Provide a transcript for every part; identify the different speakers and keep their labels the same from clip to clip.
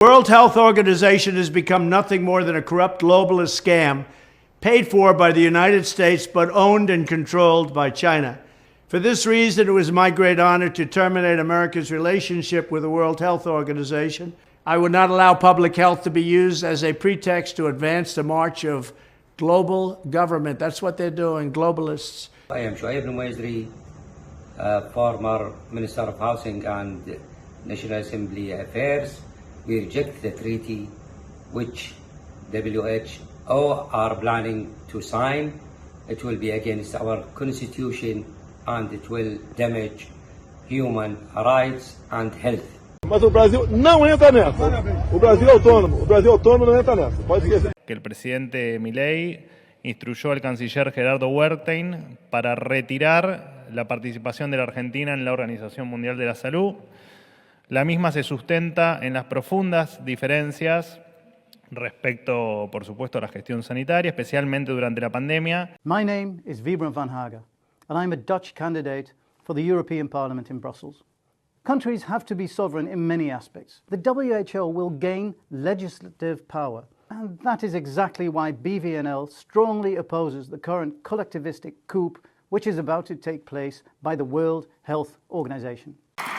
Speaker 1: The World Health Organization has become nothing more than a corrupt globalist scam paid for by the United States but owned and controlled by China. For this reason, it was my great honor to terminate America's relationship with the World Health Organization. I would not allow public health to be used as a pretext to advance the march of global government. That's what they're doing, globalists.
Speaker 2: I am Shoaib Numaizri, former Minister of Housing and National Assembly Affairs. We reject the treaty which WHO are planning to sign. It will be against our constitution and it will damage human rights and health.
Speaker 3: Mas o Brasil não entra nessa. O Brasil é autônomo. O Brasil autônomo não entra nessa. Pode esquecer.
Speaker 4: Que el presidente Milei instruyó al canciller Gerardo Wertheim para retirar la participación de la Argentina en la Organización Mundial de la Salud. La misma se sustenta en las profundas diferencias respecto, por supuesto, a la gestión sanitaria, especialmente durante la pandemia.
Speaker 5: My name is Wibram van Haga, and I'm a Dutch candidate for the European Parliament in Brussels. Countries have to be sovereign in many aspects. The WHO will gain legislative power, and that is exactly why BVNL strongly opposes the current collectivistic coup which is about to take place by the World Health Organization.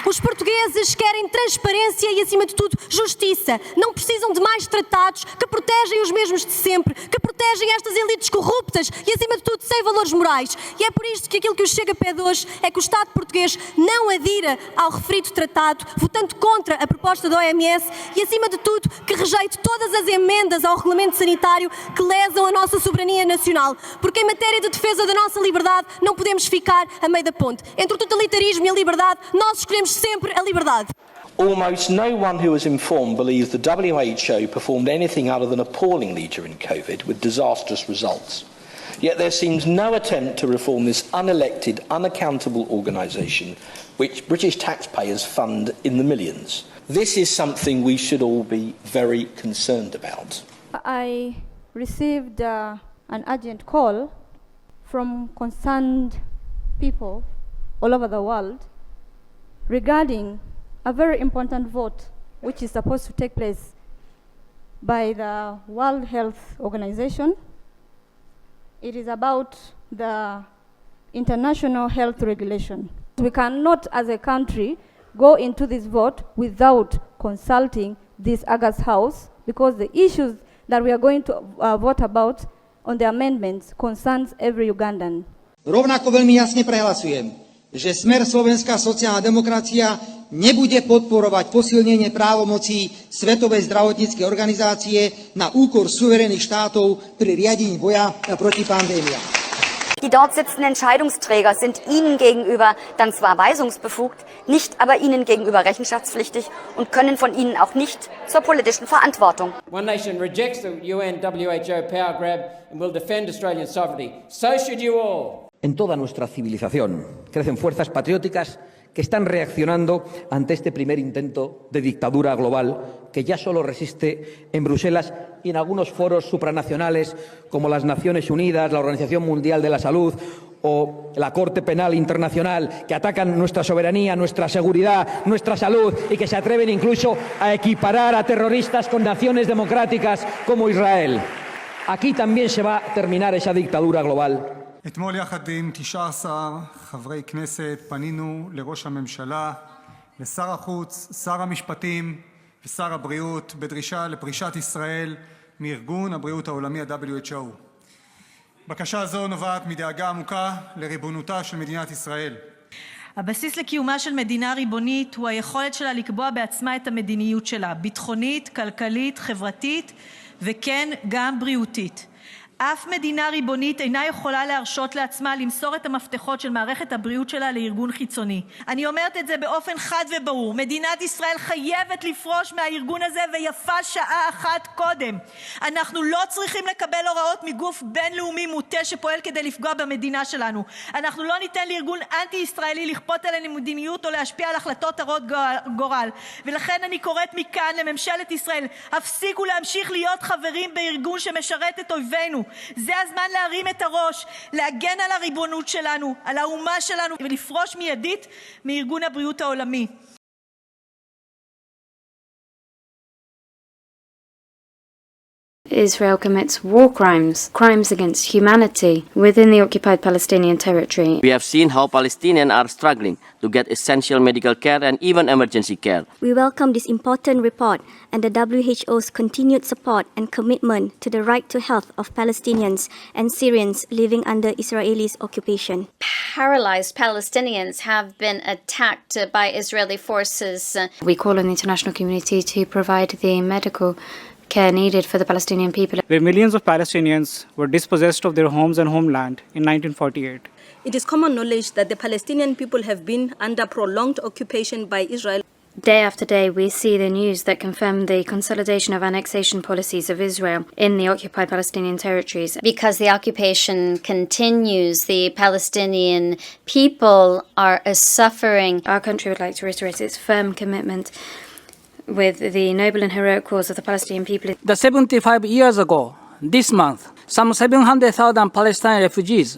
Speaker 6: Os portugueses querem transparência e, acima de tudo, justiça. Não precisam de mais tratados que protegem os mesmos de sempre, que protegem estas elites corruptas e, acima de tudo, sem valores morais. E é por isto que aquilo que os chega a pé de hoje é que o Estado português não adira ao referido tratado, votando contra a proposta da OMS e, acima de tudo, que rejeite todas as emendas ao regulamento sanitário que lesam a nossa soberania nacional. Porque em matéria de defesa da nossa liberdade não podemos ficar a meio da ponte. Entre o totalitarismo e a liberdade, nós escolhemos sempre a liberdade.
Speaker 7: Almost no one who was informed believes the WHO performed anything other than appallingly during COVID with disastrous results. Yet there seems no attempt to reform this unelected, unaccountable organisation which British taxpayers fund in the millions. This is something we should all be very concerned about.
Speaker 8: I received an urgent call from concerned people all over the world regarding a very important vote which is supposed to take place by the World Health Organization. It is about the international health regulation. We cannot, as a country, go into this vote without consulting this August House because the issues that we are going to vote about on the amendments concerns every Ugandan.
Speaker 9: Rovnako veľmi jasne prehlasujem, že Smer Slovenská sociálna demokracia nebude podporovať posilnenie právomocí Svetovej zdravotníckej organizácie na úkor suverénnych štátov pri riadení boja proti pandémiám.
Speaker 10: Die dort sitzenden Entscheidungsträger sind Ihnen gegenüber dann zwar weisungsbefugt, nicht aber Ihnen gegenüber rechenschaftspflichtig und können von Ihnen auch nicht zur politischen Verantwortung.
Speaker 11: One nation rejects the UN WHO power grab and will defend Australian sovereignty. So should you all.
Speaker 12: En toda nuestra civilización crecen fuerzas patrióticas que están reaccionando ante este primer intento de dictadura global que ya solo resiste en Bruselas y en algunos foros supranacionales como las Naciones Unidas, la Organización Mundial de la Salud o la Corte Penal Internacional, que atacan nuestra soberanía, nuestra seguridad, nuestra salud y que se atreven incluso a equiparar a terroristas con naciones democráticas como Israel. Aquí también se va a terminar esa dictadura global.
Speaker 13: אתמול יחד עם 19 חברי כנסת פנינו לראש הממשלה, לשר החוץ, שר המשפטים ושר הבריאות בדרישה לפרישת ישראל מארגון הבריאות העולמי ה-WHO. בקשה זו נובעת מדאגה עמוקה לריבונותה של מדינת ישראל.
Speaker 14: הבסיס לקיומה של מדינה ריבונית הוא היכולת שלה לקבוע בעצמה את המדיניות שלה, ביטחונית, כלכלית, חברתית וכן גם בריאותית. אף מדינה ריבונית אינה יכולה להרשות לעצמה למסור את המפתחות של מערכת הבריאות שלה לארגון חיצוני. אני אומרת את זה באופן חד וברור. מדינת ישראל חייבת לפרוש מהארגון הזה ויפה שעה אחת קודם. אנחנו לא צריכים לקבל הוראות מגוף בינלאומי מוטה שפועל כדי לפגוע במדינה שלנו. אנחנו לא ניתן לארגון אנטי-ישראלי לכפות עלינו מדיניות או להשפיע על החלטות הרות גורל. ולכן אני קוראת מכאן לממשלת ישראל, הפסיקו להמשיך להיות חברים בארגון שמשרת את אויבינו. זה הזמן להרים את הראש, להגן על הריבונות שלנו, על האומה שלנו ולפרוש מיידית מארגון הבריאות העולמי.
Speaker 15: Israel commits war crimes, crimes against humanity within the occupied Palestinian territory.
Speaker 16: We have seen how Palestinians are struggling to get essential medical care and even emergency care.
Speaker 6: We welcome this important report and the WHO's continued support and commitment to the right to health of Palestinians and Syrians living under Israeli occupation.
Speaker 17: Paralyzed Palestinians have been attacked by Israeli forces.
Speaker 15: We call on the international community to provide the medical care needed for the Palestinian people.
Speaker 18: Where millions of Palestinians were dispossessed of their homes and homeland in 1948.
Speaker 19: It is common knowledge that the Palestinian people have been under prolonged occupation by Israel.
Speaker 15: Day after day, we see the news that confirm the consolidation of annexation policies of Israel in the occupied Palestinian territories.
Speaker 17: Because the occupation continues, the Palestinian people are suffering.
Speaker 15: Our country would like to reiterate its firm commitment with the noble and heroic cause of the Palestinian people.
Speaker 18: 75 years ago, this month, some 700,000 Palestinians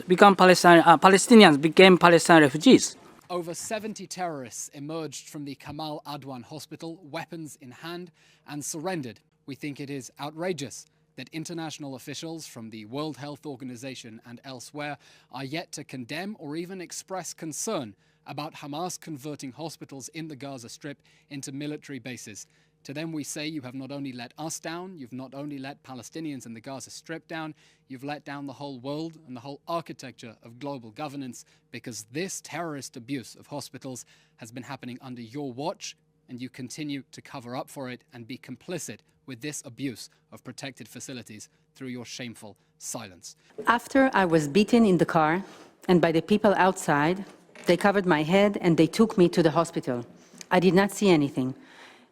Speaker 18: became Palestinian refugees.
Speaker 20: Over 70 terrorists emerged from the Kamal Adwan hospital, weapons in hand, and surrendered. We think it is outrageous that international officials from the World Health Organization and elsewhere are yet to condemn or even express concern about Hamas converting hospitals in the Gaza Strip into military bases. To them we say, you have not only let us down, you've not only let Palestinians in the Gaza Strip down, you've let down the whole world and the whole architecture of global governance, because this terrorist abuse of hospitals has been happening under your watch, and you continue to cover up for it and be complicit with this abuse of protected facilities through your shameful silence.
Speaker 21: After I was beaten in the car and by the people outside, they covered my head and they took me to the hospital. I did not see anything.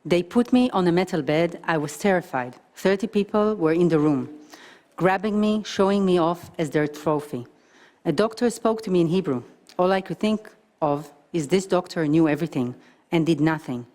Speaker 21: They put me on a metal bed. I was terrified. 30 people were in the room, grabbing me, showing me off as their trophy. A doctor spoke to me in Hebrew. All I could think of is this doctor knew everything and did nothing.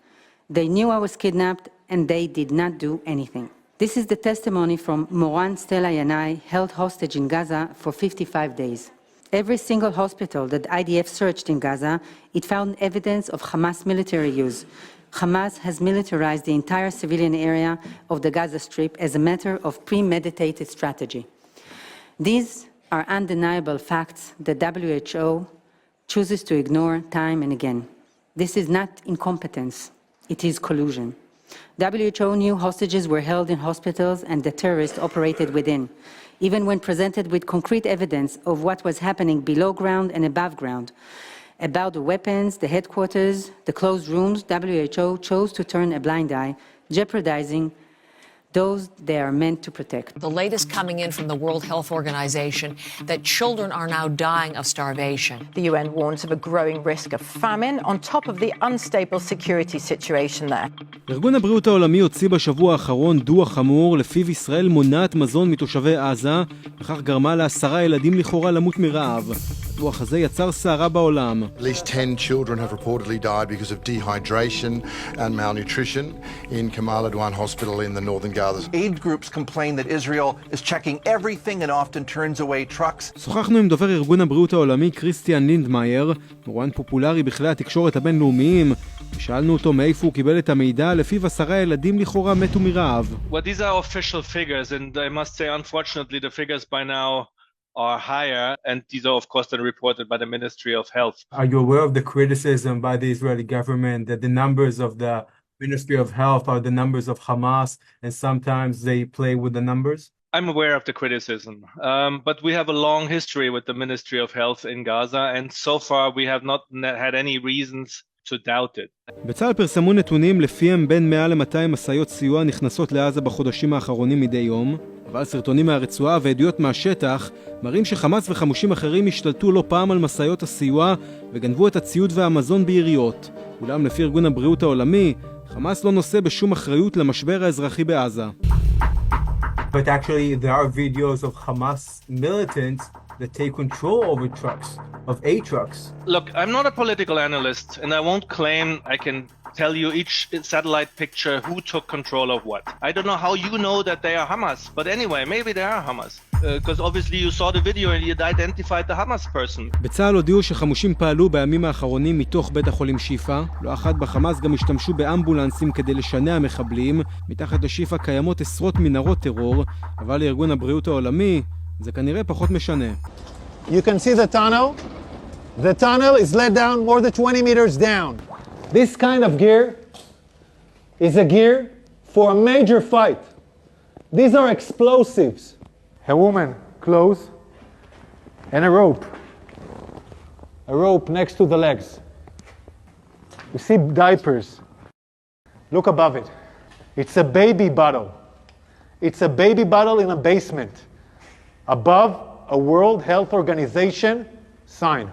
Speaker 21: They knew I was kidnapped and they did not do anything. This is the testimony from Moran Stella Yanai, held hostage in Gaza for 55 days. Every single hospital that IDF searched in Gaza, it found evidence of Hamas military use. Hamas has militarized the entire civilian area of the Gaza Strip as a matter of premeditated strategy. These are undeniable facts that WHO chooses to ignore time and again. This is not incompetence, it is collusion. WHO knew hostages were held in hospitals and the terrorists operated within. Even when presented with concrete evidence of what was happening below ground and above ground, about the weapons, the headquarters, the closed rooms, WHO chose to turn a blind eye, jeopardizing those they are meant to protect.
Speaker 22: The latest coming in from the World Health Organization that children are now dying of starvation.
Speaker 23: The UN warns of a growing risk of famine on top of the unstable security situation there.
Speaker 24: ארגון הבריאות העולמי הוציא בשבוע האחרון דוח חמור לפיו ישראל מונעת מזון מתושבי עזה, וכך גרמה ל10 ילדים לכאורה למות מרעב. הדוח הזה יצר סערה בעולם.
Speaker 25: At least 10 children have reportedly died because of dehydration and malnutrition in Kamal Adwan Hospital in the northern Gaza.
Speaker 26: Aid groups complain that Israel is checking everything and often turns away trucks.
Speaker 24: שוחחנו עם דובר ארגון הבריאות העולמי קריסטיאן לינדמאייר, מרואיין פופולרי בכלי התקשורת הבינלאומיים, ושאלנו אותו מאיפה הוא קיבל את המידע לפיו 10 ילדים לכאורה מתו מרעב.
Speaker 27: Well, these are official figures, and I must say, unfortunately, the figures by now are higher, and these are, of course, then reported by the Ministry of Health.
Speaker 28: Are you aware of the criticism by the Israeli government that the numbers of the Ministry of Health are the numbers of Hamas, and sometimes they play with the numbers?
Speaker 27: I'm aware of the criticism, but we have a long history with the Ministry of Health in Gaza, and so far we have not had any reasons to doubt it.
Speaker 24: בצה"ל פרסמו נתונים לפיהם בין 100 ל-200 משאיות סיוע נכנסות לעזה בחודשים האחרונים מדי יום, אבל סרטונים מהרצועה ועדויות מהשטח מראים שחמאס וחמושים אחרים השתלטו לא פעם על משאיות הסיוע וגנבו את הציוד והמזון ביריות. אולם לפי ארגון הבריאות העולמי, חמאס לא נושא בשום אחריות למשבר האזרחי בעזה.
Speaker 28: But actually there are videos of Hamas militants that take control over trucks, of aid trucks.
Speaker 27: Look, I'm not a political analyst, and I won't claim I can tell you each satellite picture who took control of what. I don't know how you know that they are Hamas, but anyway, maybe they are Hamas. Because obviously you saw the video and you identified the Hamas person.
Speaker 24: בצה"ל הודיעו שחמושים פעלו בימים האחרונים מתוך בית החולים שיפה. לא אחת בחמאס גם השתמשו באמבולנסים כדי לשנע מחבלים. מתחת לשיפה קיימות עשרות מנהרות טרור, אבל לארגון הבריאות העולמי זה כנראה פחות משנה.
Speaker 1: You can see the tunnel. The tunnel is let down more than 20 meters down. This kind of gear is a gear for a major fight. These are explosives. A woman, clothes, and a rope. A rope next to the legs. You see diapers. Look above it. It's a baby bottle. It's a baby bottle in a basement. Above a World Health Organization sign.